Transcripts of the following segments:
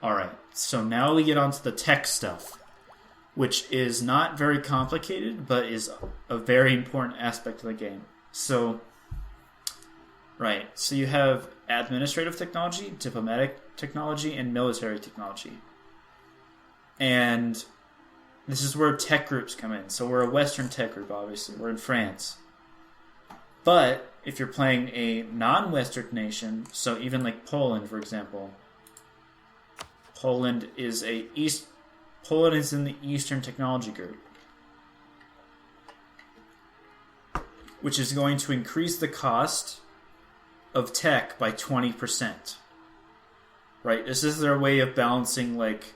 Alright, so now we get onto the tech stuff, which is not very complicated, but is a very important aspect of the game. So, right, so you have administrative technology, diplomatic technology, and military technology. And this is where tech groups come in. So we're a Western tech group, obviously. We're in France. But if you're playing a non-Western nation, so even like Poland, for example, Poland is in the Eastern Technology Group, which is going to increase the cost of tech by 20%. Right? This is their way of balancing, like,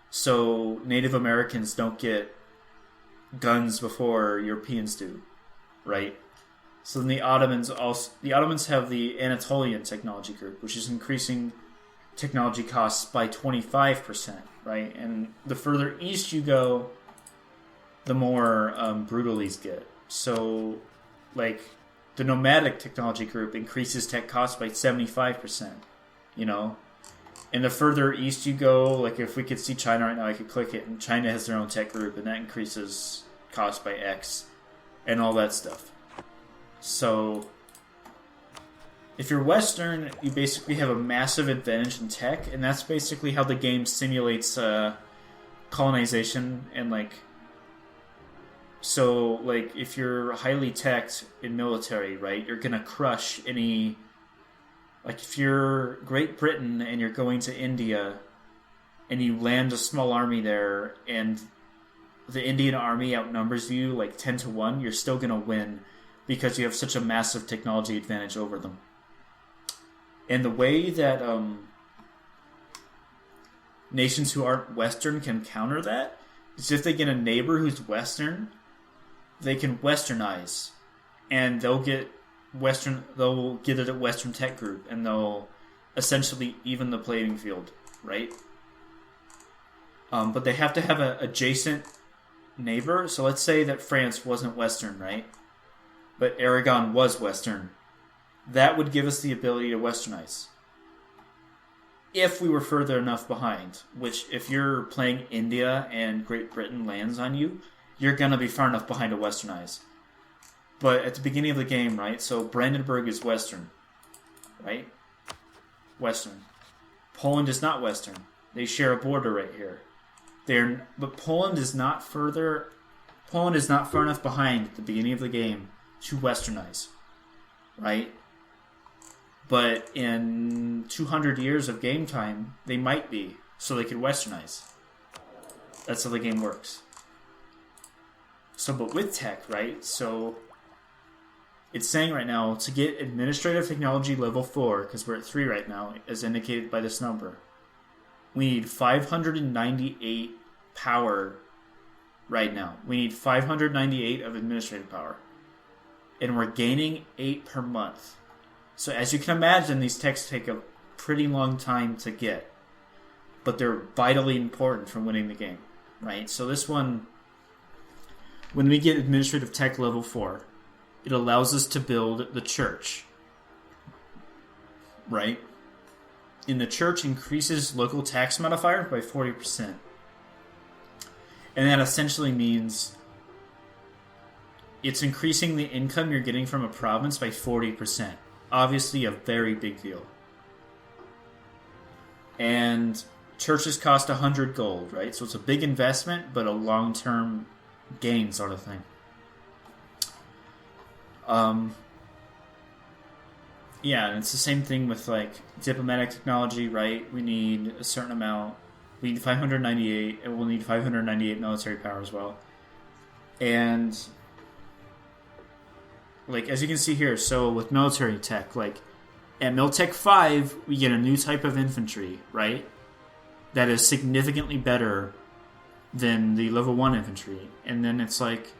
so Native Americans don't get guns before Europeans do, right? So then the Ottomans have the Anatolian Technology Group, which is increasing technology costs by 25%, right? And the further east you go, the more brutal these get. So, like, the Nomadic Technology Group increases tech costs by 75%, you know? And the further east you go, like if we could see China right now, I could click it, and China has their own tech group, and that increases cost by X, and all that stuff. So, if you're Western, you basically have a massive advantage in tech, and that's basically how the game simulates colonization and, like... So, like, if you're highly teched in military, right, you're gonna crush any... Like, if you're Great Britain and you're going to India and you land a small army there and the Indian army outnumbers you like 10 to 1, you're still going to win because you have such a massive technology advantage over them. And the way that nations who aren't Western can counter that is if they get a neighbor who's Western, they can Westernize. And they'll get it a Western tech group, and they'll essentially even the playing field, right? But they have to have an adjacent neighbor. So let's say that France wasn't Western, right? But Aragon was Western. That would give us the ability to Westernize. If we were further enough behind, which if you're playing India and Great Britain lands on you, you're going to be far enough behind to Westernize. But at the beginning of the game, right, so Brandenburg is Western, right? Western. Poland is not Western. They share a border right here. But Poland is not far enough behind at the beginning of the game to Westernize, right? But in 200 years of game time, they might be, so they could Westernize. That's how the game works. So, but with tech, right, so... It's saying right now, to get Administrative Technology Level 4, because we're at 3 right now, as indicated by this number, we need 598 power right now. We need 598 of administrative power. And we're gaining 8 per month. So as you can imagine, these techs take a pretty long time to get. But they're vitally important for winning the game, right? So this one, when we get Administrative Tech Level 4... it allows us to build the church, right? And the church increases local tax modifier by 40%. And that essentially means it's increasing the income you're getting from a province by 40%. Obviously a very big deal. And churches cost 100 gold, right? So it's a big investment, but a long-term gain sort of thing. Yeah, and it's the same thing with, like, diplomatic technology, right? We need a certain amount. We need 598, and we'll need 598 military power as well. And, like, as you can see here, so with military tech, like, at Miltech 5, we get a new type of infantry, right? That is significantly better than the level 1 infantry. And then it's like...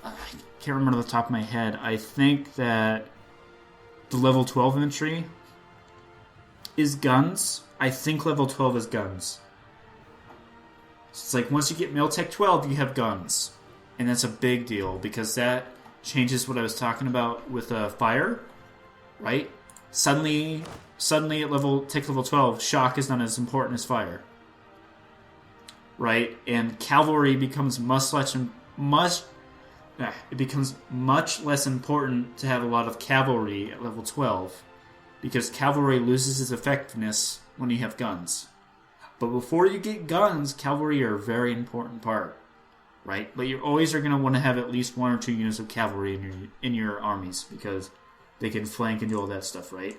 I can't remember off the top of my head. I think that the level 12 infantry is guns. I think level 12 is guns. So it's like once you get Miltech 12, you have guns. And that's a big deal because that changes what I was talking about with fire, right? Suddenly, suddenly at level 12, shock is not as important as fire. Right? And cavalry becomes much less important to have a lot of cavalry at level 12, because cavalry loses its effectiveness when you have guns. But before you get guns, cavalry are a very important part, right? But you always are going to want to have at least 1 or 2 units of cavalry in your armies, because they can flank and do all that stuff, right?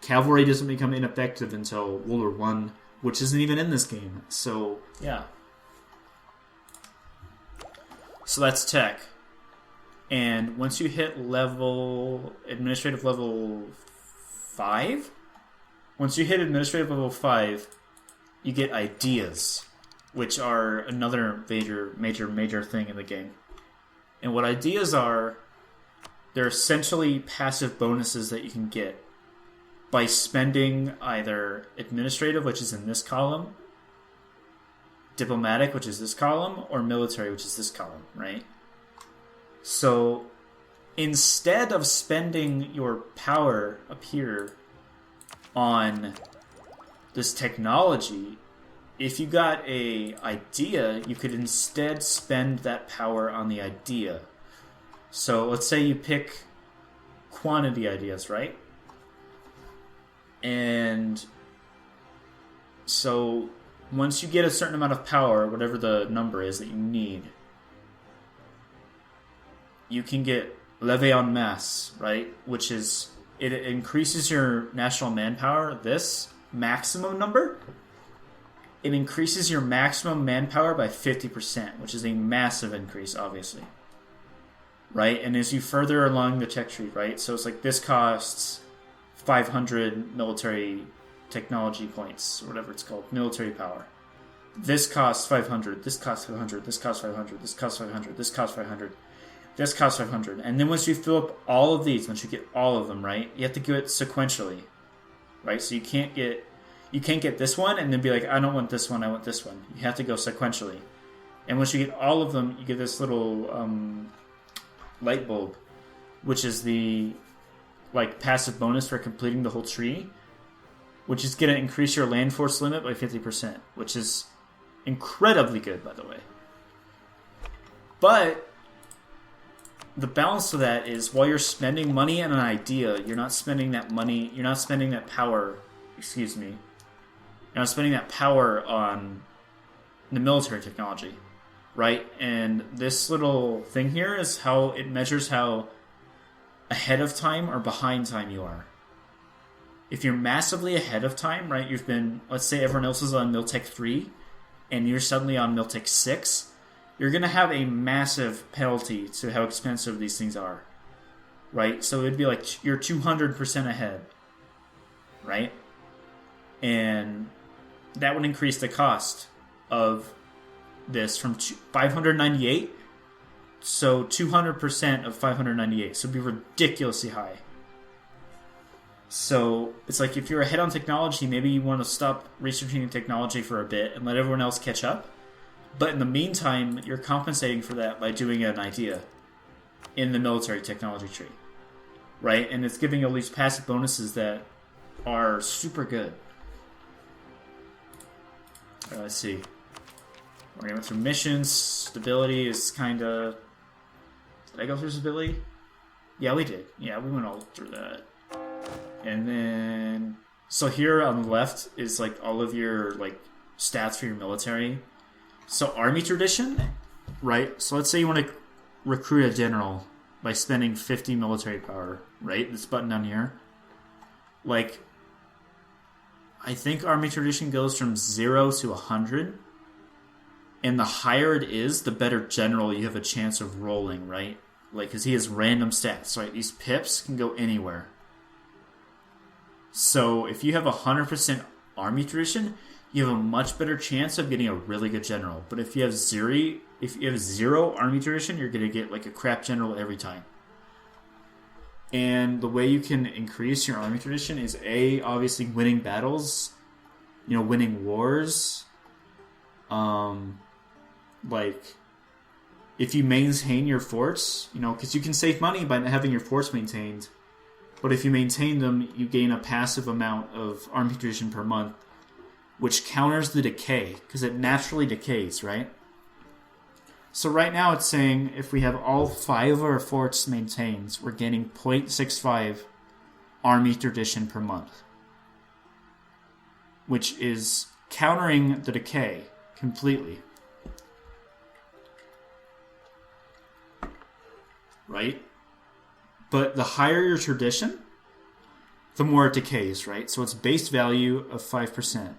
Cavalry doesn't become ineffective until World War I, which isn't even in this game. So, yeah. So that's tech. And once you hit administrative level 5, you get ideas, which are another major thing in the game. And what ideas are, they're essentially passive bonuses that you can get by spending either administrative, which is in this column, diplomatic, which is this column, or military, which is this column, right? So instead of spending your power up here on this technology, if you got a idea, you could instead spend that power on the idea. So let's say you pick quantity ideas, right? And so once you get a certain amount of power, whatever the number is that you need, you can get levée en masse, right? Which is, it increases your national manpower, this maximum number. It increases your maximum manpower by 50%, which is a massive increase, obviously. Right? And as you further along the tech tree, right? So it's like this costs 500 military technology points, or whatever it's called, military power. This costs 500, this costs 500, this costs 500, this costs 500, this costs 500, this costs 500. And then once you fill up all of these, once you get all of them, right, you have to do it sequentially. Right? So you can't get this one and then be like, I don't want this one, I want this one. You have to go sequentially. And once you get all of them, you get this little light bulb, which is the passive bonus for completing the whole tree, which is going to increase your land force limit by 50%, which is incredibly good, by the way. But the balance of that is, while you're spending money on an idea, you're not spending that money, you're not spending that power, you're not spending that power on the military technology, right? And this little thing here is how it measures how ahead of time or behind time you are. If you're massively ahead of time, right, you've been, let's say everyone else is on Miltech 3, and you're suddenly on Miltech 6, you're going to have a massive penalty to how expensive these things are, right? So it'd be like you're 200% ahead, right? And that would increase the cost of this from 598, so 200% of 598, so it'd be ridiculously high. So it's like, if you're ahead on technology, maybe you want to stop researching technology for a bit and let everyone else catch up. But in the meantime, you're compensating for that by doing an idea in the military technology tree, right? And it's giving all these passive bonuses that are super good. Let's see. We're going through missions. Stability is kind of... Did I go through stability? Yeah, we did. Yeah, we went all through that. And then... So here on the left is all of your stats for your military. So army tradition, right? So let's say you want to recruit a general by spending 50 military power, right? This button down here. I think army tradition goes from 0 to 100. And the higher it is, the better general you have a chance of rolling, right? Because he has random stats, right? These pips can go anywhere. So if you have 100% army tradition, you have a much better chance of getting a really good general. But if you have zero army tradition, you're going to get a crap general every time. And the way you can increase your army tradition is obviously winning battles, winning wars. If you maintain your forts, because you can save money by having your forts maintained. But if you maintain them, you gain a passive amount of army tradition per month, which counters the decay, because it naturally decays, right? So right now it's saying if we have all 5 of our forts maintained, we're gaining 0.65 army tradition per month, which is countering the decay completely. Right? But the higher your tradition, the more it decays, right? So it's base value of 5%.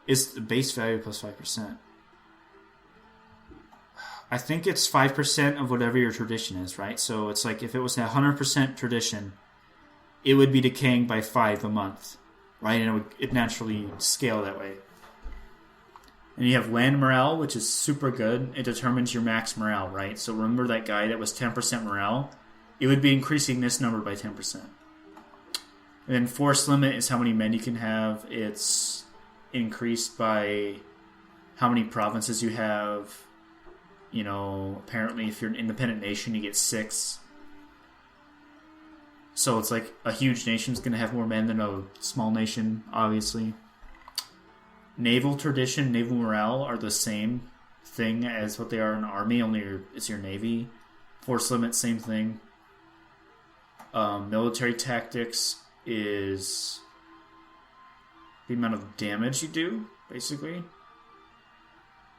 Is the base value plus 5%. I think it's 5% of whatever your tradition is, right? So it's like if it was 100% tradition, it would be decaying by 5 a month, right? And it naturally scale that way. And you have land morale, which is super good. It determines your max morale, right? So remember that guy that was 10% morale? It would be increasing this number by 10%. And then force limit is how many men you can have. It's increased by how many provinces you have. You know, apparently if you're an independent nation, you get 6. So it's like a huge nation is going to have more men than a small nation, obviously. Naval tradition, naval morale are the same thing as what they are in army, only it's your navy. Force limit, same thing. Military tactics is the amount of damage you do, basically.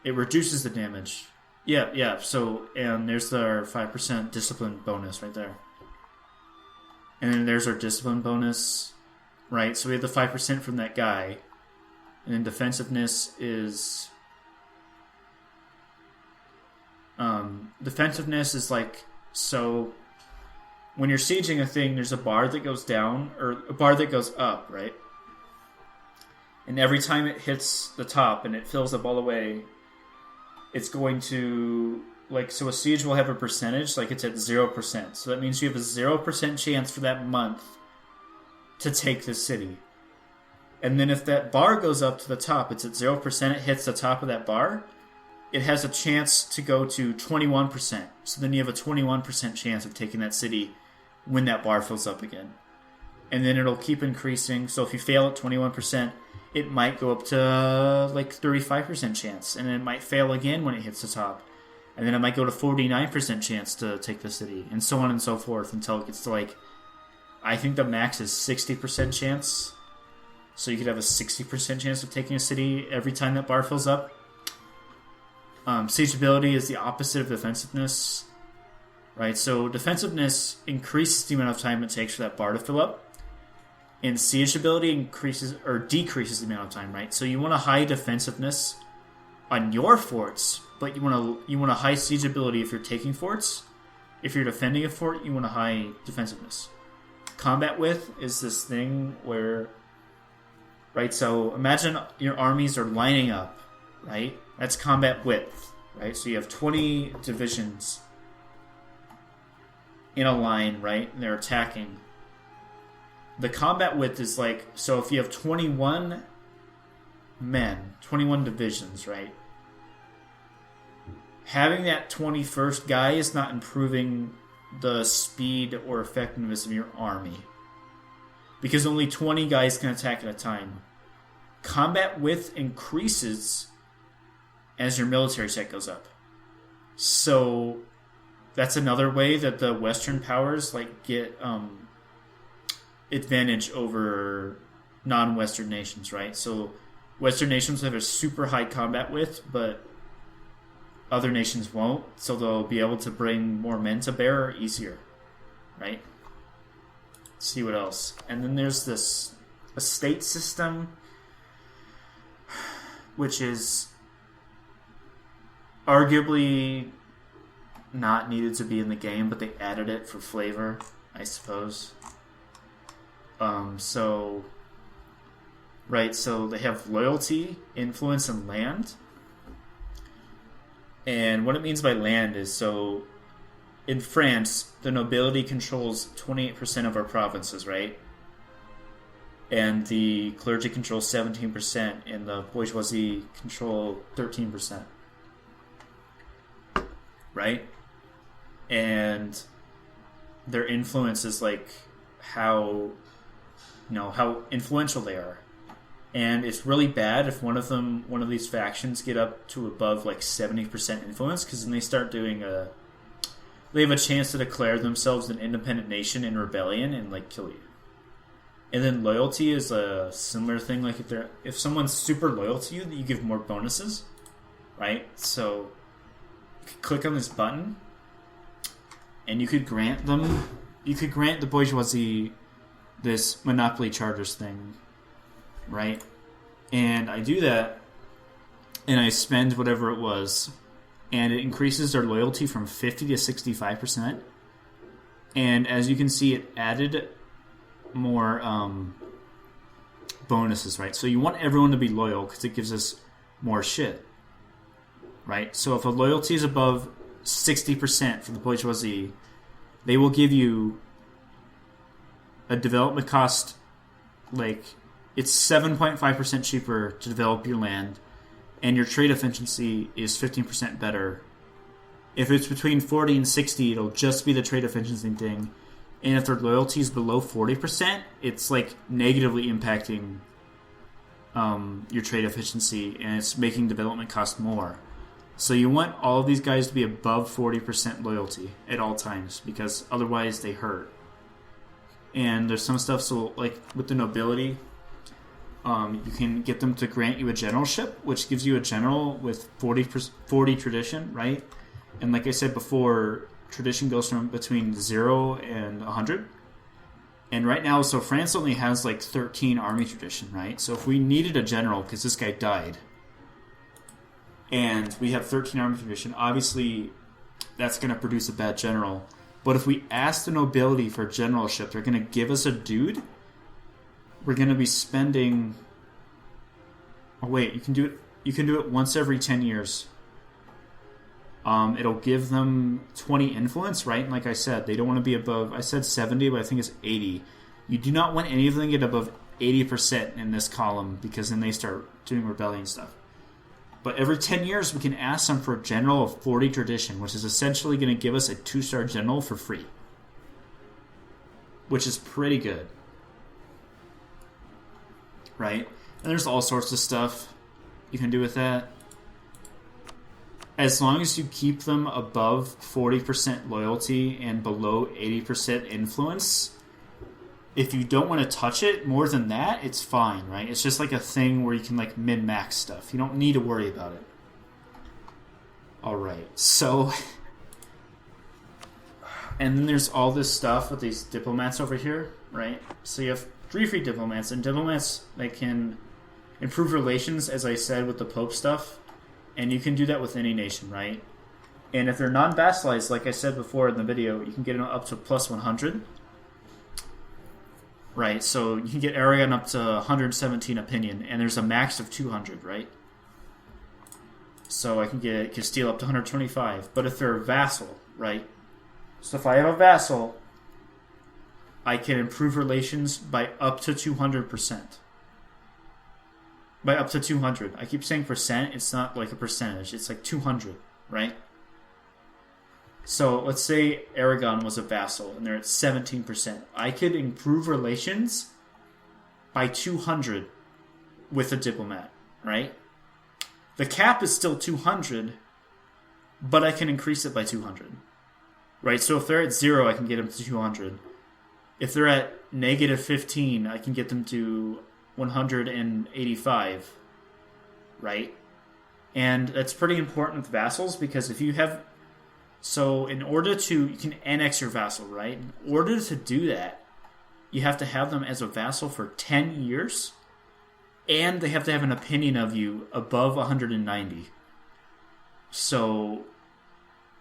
It reduces the damage. Yeah. So, and there's our 5% discipline bonus right there. And then there's our discipline bonus, right? So we have the 5% from that guy. And then defensiveness is... defensiveness is like... So, when you're sieging a thing, there's a bar that goes down, or a bar that goes up, right? And every time it hits the top and it fills up all the way, it's going to... Like, so a siege will have a percentage, like it's at 0%. So that means you have a 0% chance for that month to take the city. And then if that bar goes up to the top, it's at 0%, it hits the top of that bar, it has a chance to go to 21%. So then you have a 21% chance of taking that city when that bar fills up again. And then it'll keep increasing. So if you fail at 21%, it might go up to like 35% chance. And then it might fail again when it hits the top. And then it might go to 49% chance to take the city. And so on and so forth until it gets to like... I think the max is 60% chance. So you could have a 60% chance of taking a city every time that bar fills up. Siegeability is the opposite of defensiveness. Right, so defensiveness increases the amount of time it takes for that bar to fill up. And siegeability increases or decreases the amount of time, right? So you want a high defensiveness on your forts, but you want a high siegeability if you're taking forts. If you're defending a fort, you want a high defensiveness. Combat width is this thing where... Right, so imagine your armies are lining up, right? That's combat width, right? So you have 20 divisions in a line, right? And they're attacking. The combat width is like, so if you have 21 men, 21 divisions, right? Having that 21st guy is not improving the speed or effectiveness of your army. Because only 20 guys can attack at a time. Combat width increases as your military set goes up. So that's another way that the Western powers like get advantage over non-Western nations, right? So Western nations have a super high combat width, but other nations won't. So they'll be able to bring more men to bear easier, right? See what else. And then there's this estate system, which is arguably not needed to be in the game, but they added it for flavor, I suppose. So they have loyalty, influence, and land. And what it means by land is, so in France, the nobility controls 28% of our provinces, right? And the clergy controls 17%, and the bourgeoisie control 13%. Right? And their influence is like how how influential they are. And it's really bad if one of these factions get up to above like 70% influence, because then they start doing they have a chance to declare themselves an independent nation in rebellion and like kill you. And then loyalty is a similar thing. Like if someone's super loyal to you, you give more bonuses, right? So you could click on this button, and you could grant the bourgeoisie this monopoly charters thing, right? And I do that, and I spend whatever it was, and it increases their loyalty from 50 to 65%. And as you can see, it added more bonuses, right? So you want everyone to be loyal because it gives us more shit, right? So if a loyalty is above 60% for the bourgeoisie, they will give you a development cost, like it's 7.5% cheaper to develop your land, and your trade efficiency is 15% better. If it's between 40 and 60, it'll just be the trade efficiency thing. And if their loyalty is below 40%, it's like negatively impacting your trade efficiency, and it's making development cost more. So you want all of these guys to be above 40% loyalty at all times, because otherwise they hurt. And there's some stuff, so like with the nobility, you can get them to grant you a generalship, which gives you a general with 40 tradition, right? And like I said before, tradition goes from between 0 and 100. And right now, so France only has like 13 army tradition, right? So if we needed a general, because this guy died, and we have 13 army tradition, obviously that's going to produce a bad general. But if we ask the nobility for generalship, they're going to give us a dude. We're going to be spending... Oh wait, you can do it once every 10 years. It'll give them 20 influence, right? And like I said, they don't want to be above... I said 70, but I think it's 80. You do not want any of them to get above 80% in this column, because then they start doing rebellion stuff. But every 10 years, we can ask them for a general of 40 tradition, which is essentially going to give us a 2-star general for free. Which is pretty good. Right? And there's all sorts of stuff you can do with that. As long as you keep them above 40% loyalty and below 80% influence, if you don't want to touch it more than that, it's fine, right? It's just like a thing where you can like min-max stuff. You don't need to worry about it. Alright, so... And then there's all this stuff with these diplomats over here, right? So you have 3 free diplomats, and diplomats, they can improve relations, as I said, with the Pope stuff. And you can do that with any nation, right? And if they're non-vassalized, like I said before in the video, you can get them up to plus 100. Right, so you can get Aragon up to 117 opinion, and there's a max of 200, right? So I can get Castile up to 125. But if they're a vassal, right? So if I have a vassal, I can improve relations by up to 200%. By up to 200. I keep saying percent, it's not like a percentage, it's like 200, right? So let's say Aragon was a vassal and they're at 17%. I could improve relations by 200 with a diplomat, right? The cap is still 200, but I can increase it by 200, right? So if they're at 0, I can get them to 200. If they're at negative 15, I can get them to 185, right? And that's pretty important with vassals, because if you have... So in order to... You can annex your vassal, right? In order to do that, you have to have them as a vassal for 10 years, and they have to have an opinion of you above 190. So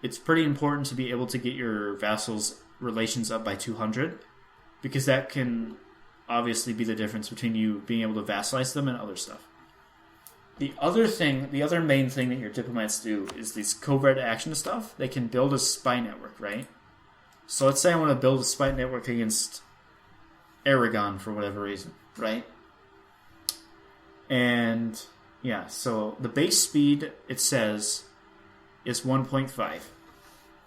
it's pretty important to be able to get your vassals' relations up by 200, because that can obviously be the difference between you being able to vassalize them and other stuff. The other main thing that your diplomats do is these covert action stuff. They can build a spy network, right? So let's say I want to build a spy network against Aragon for whatever reason, right? And yeah, so the base speed, it says, is 1.5.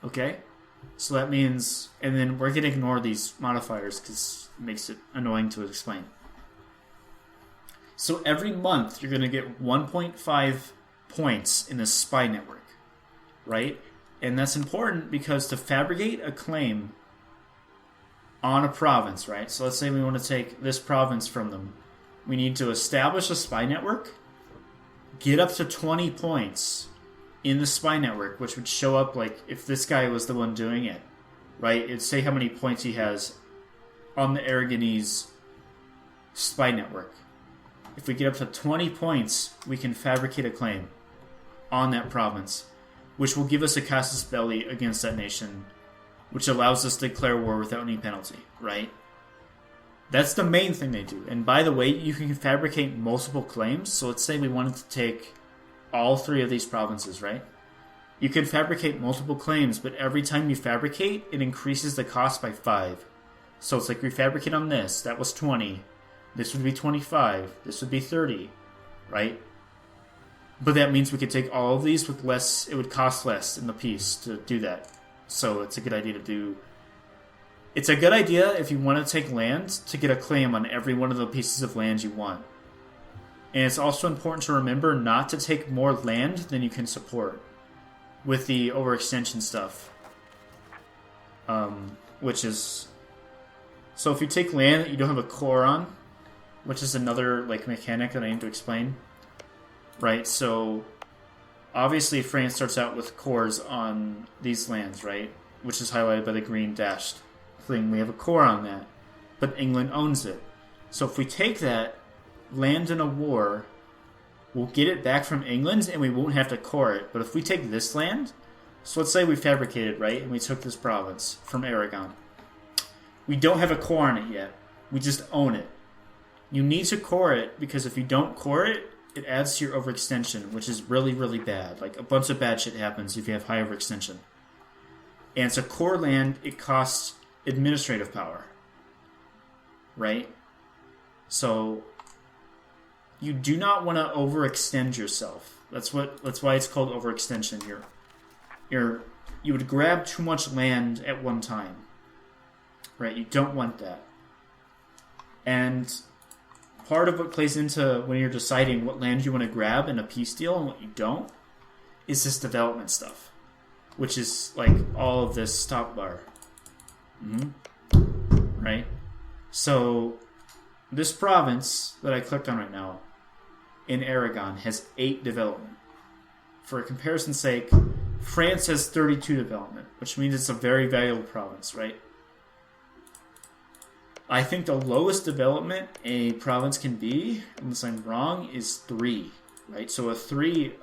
Okay? So that means, and then we're going to ignore these modifiers because it makes it annoying to explain. So every month you're going to get 1.5 points in the SPY network, right? And that's important because to fabricate a claim on a province, right? So let's say we want to take this province from them. We need to establish a SPY network, get up to 20 points in the SPY network, which would show up like if this guy was the one doing it, right? It'd say how many points he has on the Aragonese SPY network. If we get up to 20 points, we can fabricate a claim on that province, which will give us a casus belli against that nation, which allows us to declare war without any penalty, right? That's the main thing they do. And by the way, you can fabricate multiple claims. So let's say we wanted to take all 3 of these provinces, right? You can fabricate multiple claims, but every time you fabricate, it increases the cost by 5. So it's like we fabricate on this, that was 20. This would be 25. This would be 30, right? But that means we could take all of these with less, it would cost less in the piece to do that. So it's a good idea to do. It's a good idea if you want to take land to get a claim on every one of the pieces of land you want. And it's also important to remember not to take more land than you can support with the overextension stuff. Which is... So if you take land that you don't have a core on, which is another like mechanic that I need to explain, right? So obviously France starts out with cores on these lands, right? Which is highlighted by the green dashed thing. We have a core on that, but England owns it. So if we take that land in a war, we'll get it back from England and we won't have to core it. But if we take this land, so let's say we fabricated, right, and we took this province from Aragon. We don't have a core on it yet. We just own it. You need to core it because if you don't core it, it adds to your overextension, which is really, really bad. Like, a bunch of bad shit happens if you have high overextension. And it's a core land, it costs administrative power. Right? So, you do not want to overextend yourself. That's why it's called overextension. You would grab too much land at one time. Right? You don't want that. And part of what plays into when you're deciding what land you want to grab in a peace deal and what you don't is this development stuff, which is like all of this top bar. Right? So this province that I clicked on right now in Aragon has 8 development. For a comparison's sake, France has 32 development, which means it's a very valuable province, right? I think the lowest development a province can be, unless I'm wrong, is 3, right? So a 3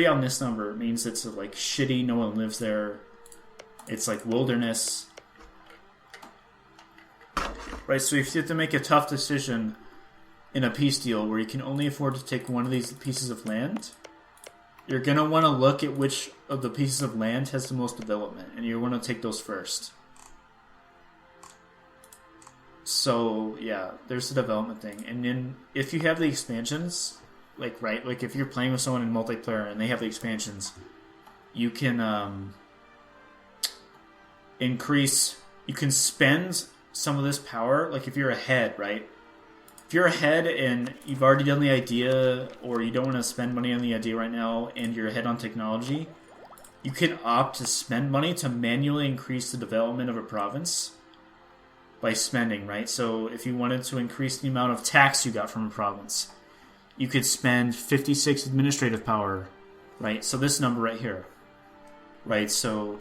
on this number means it's like shitty, no one lives there. It's like wilderness. Right, so if you have to make a tough decision in a peace deal where you can only afford to take one of these pieces of land, you're going to want to look at which of the pieces of land has the most development, and you want to take those first. So, yeah, there's the development thing. And then if you have the expansions, like, right, like if you're playing with someone in multiplayer and they have the expansions, you can increase, you can spend some of this power, like if you're ahead, right? If you're ahead and you've already done the idea, or you don't want to spend money on the idea right now, and you're ahead on technology, you can opt to spend money to manually increase the development of a province by spending, right? So if you wanted to increase the amount of tax you got from a province, you could spend 56 administrative power, right? So this number right here, right? So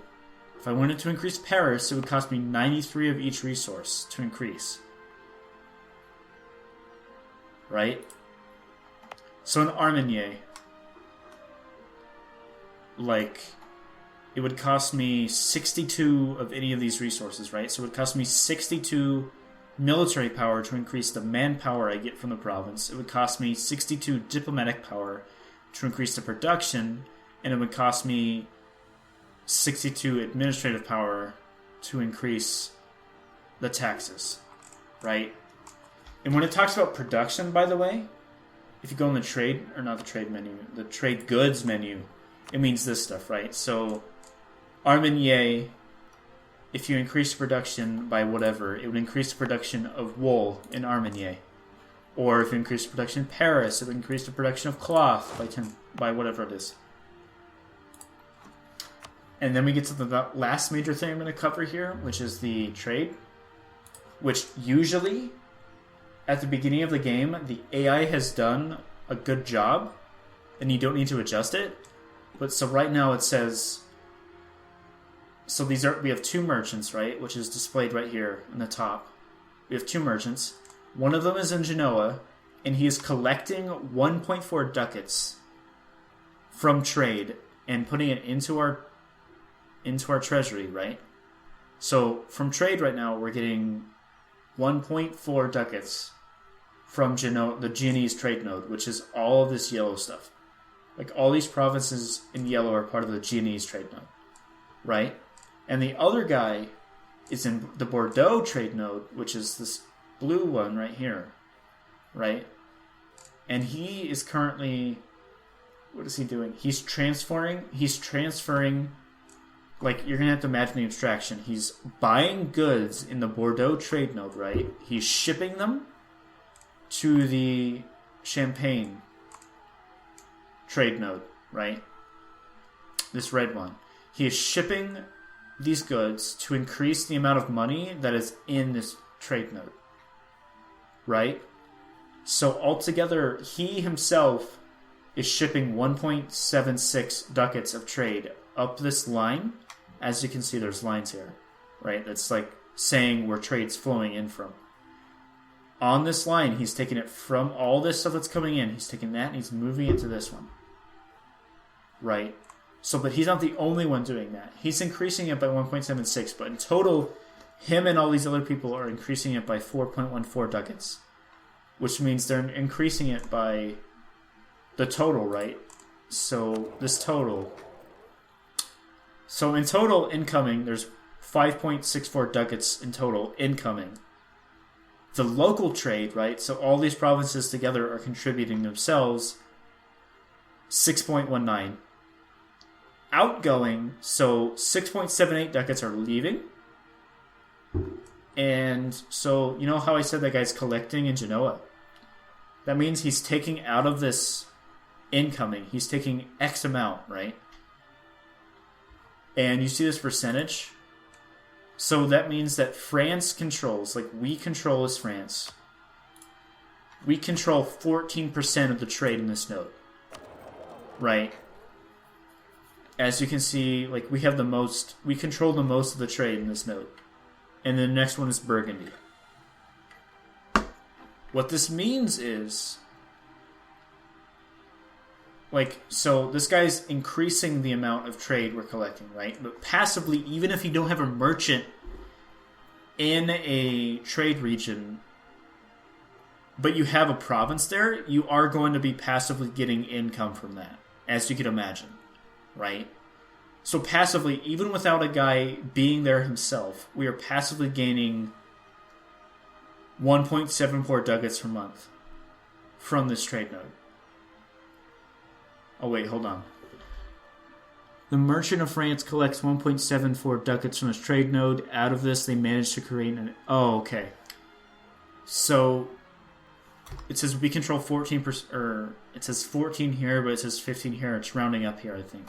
if I wanted to increase Paris, it would cost me 93 of each resource to increase. Right? So in Armenier, like, it would cost me 62 of any of these resources, right? So it would cost me 62 military power to increase the manpower I get from the province. It would cost me 62 diplomatic power to increase the production, and it would cost me 62 administrative power to increase the taxes, right? And when it talks about production, by the way, if you go in the trade, or not the trade menu, the trade goods menu, it means this stuff, right? So Armenier if you increase production by whatever, it would increase the production of wool in Armenier. Or if you increase the production in Paris, it would increase the production of cloth by whatever it is. And then we get to the last major thing I'm going to cover here, which is the trade. Which usually, at the beginning of the game, the AI has done a good job, and you don't need to adjust it. But so right now it says... So we have two merchants, right? Which is displayed right here in the top. We have two merchants. One of them is in Genoa, and he is collecting 1.4 ducats from trade and putting it into our treasury, right? So from trade right now, we're getting 1.4 ducats from Genoa, the Genoese trade node, which is all of this yellow stuff. Like all these provinces in yellow are part of the Genoese trade node, right? And the other guy is in the Bordeaux trade node, which is this blue one right here, right? And he is currently... What is he doing? He's transferring... Like, you're going to have to imagine the abstraction. He's buying goods in the Bordeaux trade node, right? He's shipping them to the Champagne trade node, right? This red one. He is shipping these goods to increase the amount of money that is in this trade node, right? So altogether, he himself is shipping 1.76 ducats of trade up this line. As you can see, there's lines here, right? That's like saying where trade's flowing in from. On this line, he's taking it from all this stuff that's coming in. He's taking that and he's moving it to this one, right? So, but he's not the only one doing that. He's increasing it by 1.76, but in total, him and all these other people are increasing it by 4.14 ducats, which means they're increasing it by the total, right? So this total... So in total incoming, there's 5.64 ducats in total incoming. The local trade, right? So all these provinces together are contributing themselves 6.19. Outgoing, so 6.78 ducats are leaving. And so, you know how I said that guy's collecting in Genoa? That means he's taking out of this incoming, he's taking X amount, right? And you see this percentage? So that means that France controls, like we control as France. We control 14% of the trade in this node. Right? As you can see, like we control the most of the trade in this node. And then the next one is Burgundy. What this means is... Like, so this guy's increasing the amount of trade we're collecting, right? But passively, even if you don't have a merchant in a trade region, but you have a province there, you are going to be passively getting income from that, as you can imagine, right? So passively, even without a guy being there himself, we are passively gaining 1.74 ducats per month from this trade node. Oh wait, hold on. The merchant of France collects 1.74 ducats from his trade node. Out of this, they manage to create an... Oh, okay. So, it says we control 14%... Or, it says 14 here, but it says 15 here. It's rounding up here, I think.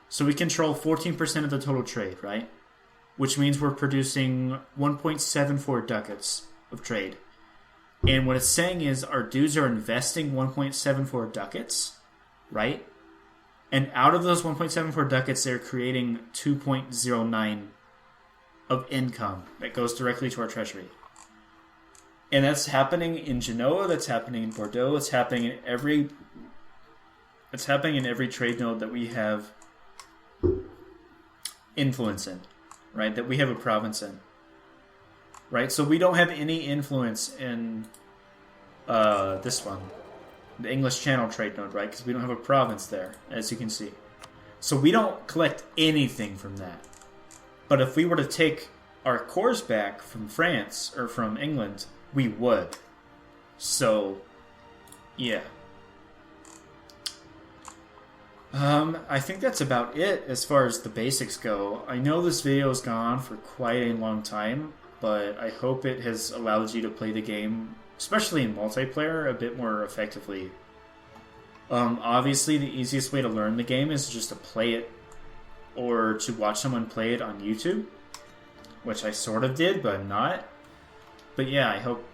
So we control 14% of the total trade, right? Which means we're producing 1.74 ducats of trade. And what it's saying is our dudes are investing 1.74 ducats, right? And out of those 1.74 ducats, they're creating 2.09 of income that goes directly to our treasury. And that's happening in Genoa, that's happening in Bordeaux, it's happening in every trade node that we have influence in, right? That we have a province in. Right? So we don't have any influence in this one. The English Channel trade node, right? Because we don't have a province there, as you can see. So we don't collect anything from that. But if we were to take our cores back from France, or from England, we would. So, yeah. I think that's about it as far as the basics go. I know this video has gone on for quite a long time, but I hope it has allowed you to play the game, especially in multiplayer, a bit more effectively. Obviously, the easiest way to learn the game is just to play it or to watch someone play it on YouTube, which I sort of did, but not. But yeah, I hope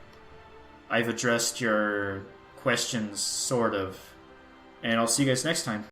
I've addressed your questions, sort of. And I'll see you guys next time.